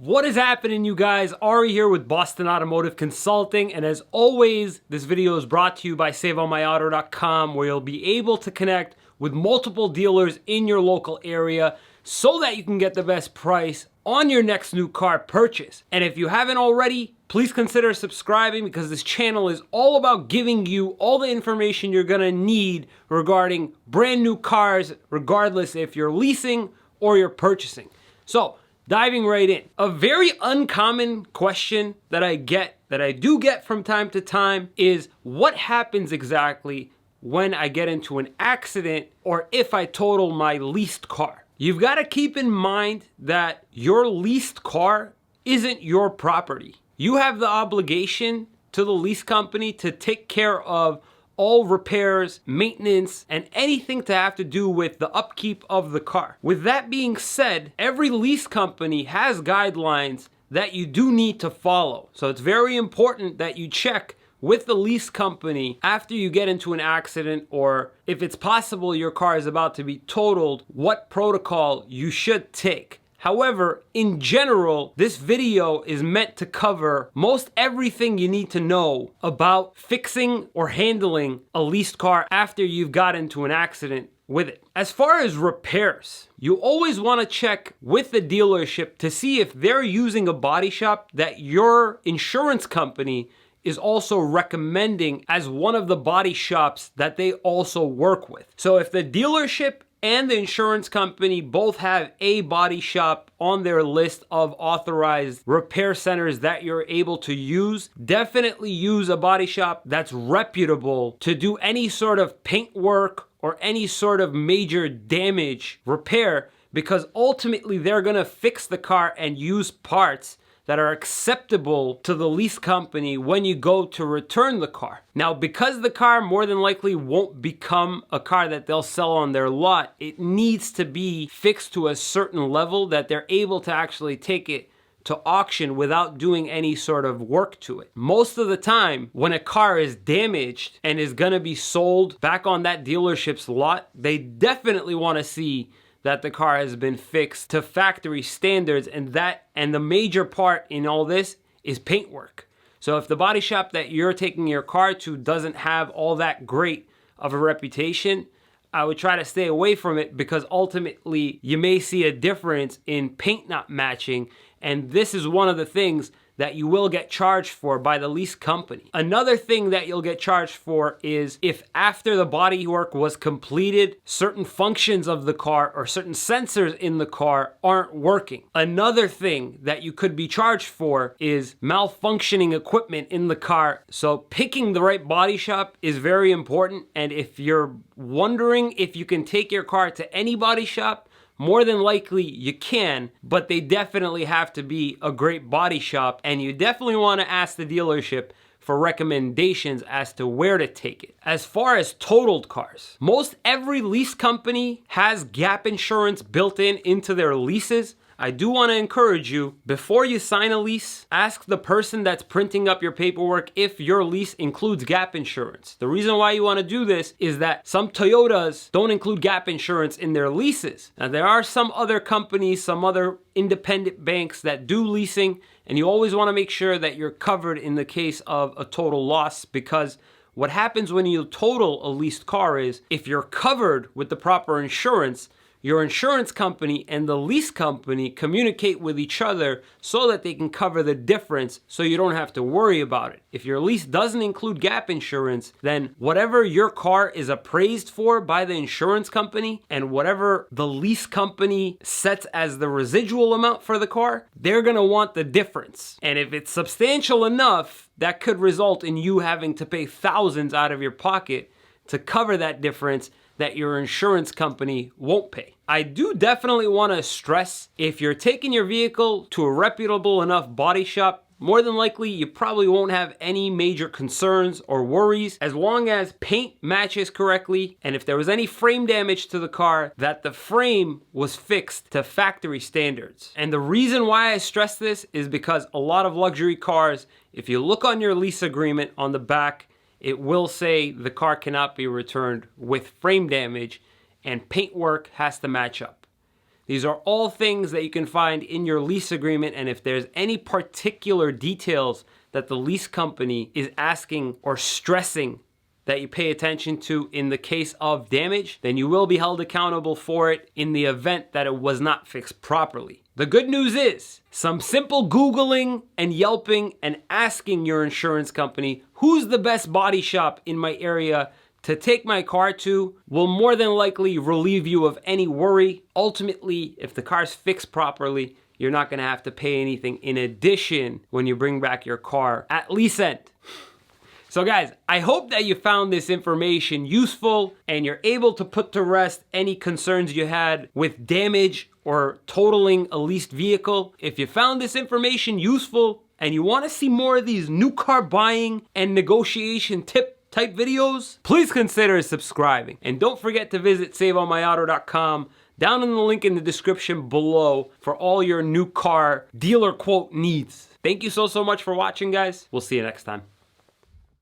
What is happening, you guys? Ari here with Boston Automotive Consulting, and as always, this video is brought to you by SaveOnMyAuto.com, where you'll be able to connect with multiple dealers in your local area so that you can get the best price on your next new car purchase. And if you haven't already, please consider subscribing, because this channel is all about giving you all the information you're gonna need regarding brand new cars, regardless if you're leasing or you're purchasing. So, diving right in. A very uncommon question that I do get from time to time is, what happens exactly when I get into an accident or if I total my leased car? You've got to keep in mind that your leased car isn't your property. You have the obligation to the lease company to take care of all repairs, maintenance, and anything to have to do with the upkeep of the car. With that being said, every lease company has guidelines that you do need to follow. So it's very important that you check with the lease company after you get into an accident, or if it's possible your car is about to be totaled, what protocol you should take. However, in general, this video is meant to cover most everything you need to know about fixing or handling a leased car after you've got into an accident with it. As far as repairs, you always want to check with the dealership to see if they're using a body shop that your insurance company is also recommending as one of the body shops that they also work with. So if the dealership and the insurance company both have a body shop on their list of authorized repair centers that you're able to use, definitely use a body shop that's reputable to do any sort of paint work or any sort of major damage repair, because ultimately they're gonna fix the car and use parts that are acceptable to the lease company when you go to return the car. Now, because the car more than likely won't become a car that they'll sell on their lot, it needs to be fixed to a certain level that they're able to actually take it to auction without doing any sort of work to it. Most of the time, when a car is damaged and is gonna be sold back on that dealership's lot, they definitely wanna see that the car has been fixed to factory standards, and the major part in all this is paint work. So if the body shop that you're taking your car to doesn't have all that great of a reputation, I would try to stay away from it, because ultimately you may see a difference in paint not matching, and this is one of the things that you will get charged for by the lease company. Another thing that you'll get charged for is if after the body work was completed, certain functions of the car or certain sensors in the car aren't working. Another thing that you could be charged for is malfunctioning equipment in the car. So picking the right body shop is very important, and if you're wondering if you can take your car to any body shop, more than likely you can, but they definitely have to be a great body shop, and you definitely want to ask the dealership for recommendations as to where to take it. As far as totaled cars, most every lease company has gap insurance built into their leases. I do want to encourage you, before you sign a lease, ask the person that's printing up your paperwork if your lease includes gap insurance. The reason why you want to do this is that some Toyotas don't include gap insurance in their leases. Now, there are some other companies, some other independent banks that do leasing, and you always want to make sure that you're covered in the case of a total loss, because what happens when you total a leased car is, if you're covered with the proper insurance, your insurance company and the lease company communicate with each other so that they can cover the difference, so you don't have to worry about it. If your lease doesn't include gap insurance, then whatever your car is appraised for by the insurance company and whatever the lease company sets as the residual amount for the car, they're gonna want the difference. And if it's substantial enough, that could result in you having to pay thousands out of your pocket to cover that difference that your insurance company won't pay. I do definitely want to stress, if you're taking your vehicle to a reputable enough body shop, more than likely you probably won't have any major concerns or worries, as long as paint matches correctly, and if there was any frame damage to the car, that the frame was fixed to factory standards. And the reason why I stress this is because a lot of luxury cars, if you look on your lease agreement on the back, it will say the car cannot be returned with frame damage, and paintwork has to match up. These are all things that you can find in your lease agreement, and if there's any particular details that the lease company is asking or stressing that you pay attention to in the case of damage, then you will be held accountable for it in the event that it was not fixed properly. The good news is, some simple Googling and Yelping and asking your insurance company who's the best body shop in my area to take my car to will more than likely relieve you of any worry. Ultimately, if the car's fixed properly, you're not gonna have to pay anything in addition when you bring back your car at lease end. So guys, I hope that you found this information useful and you're able to put to rest any concerns you had with damage or totaling a leased vehicle. If you found this information useful and you want to see more of these new car buying and negotiation tip type videos, please consider subscribing. And don't forget to visit saveonmyauto.com down in the link in the description below for all your new car dealer quote needs. Thank you so much for watching, guys. We'll see you next time.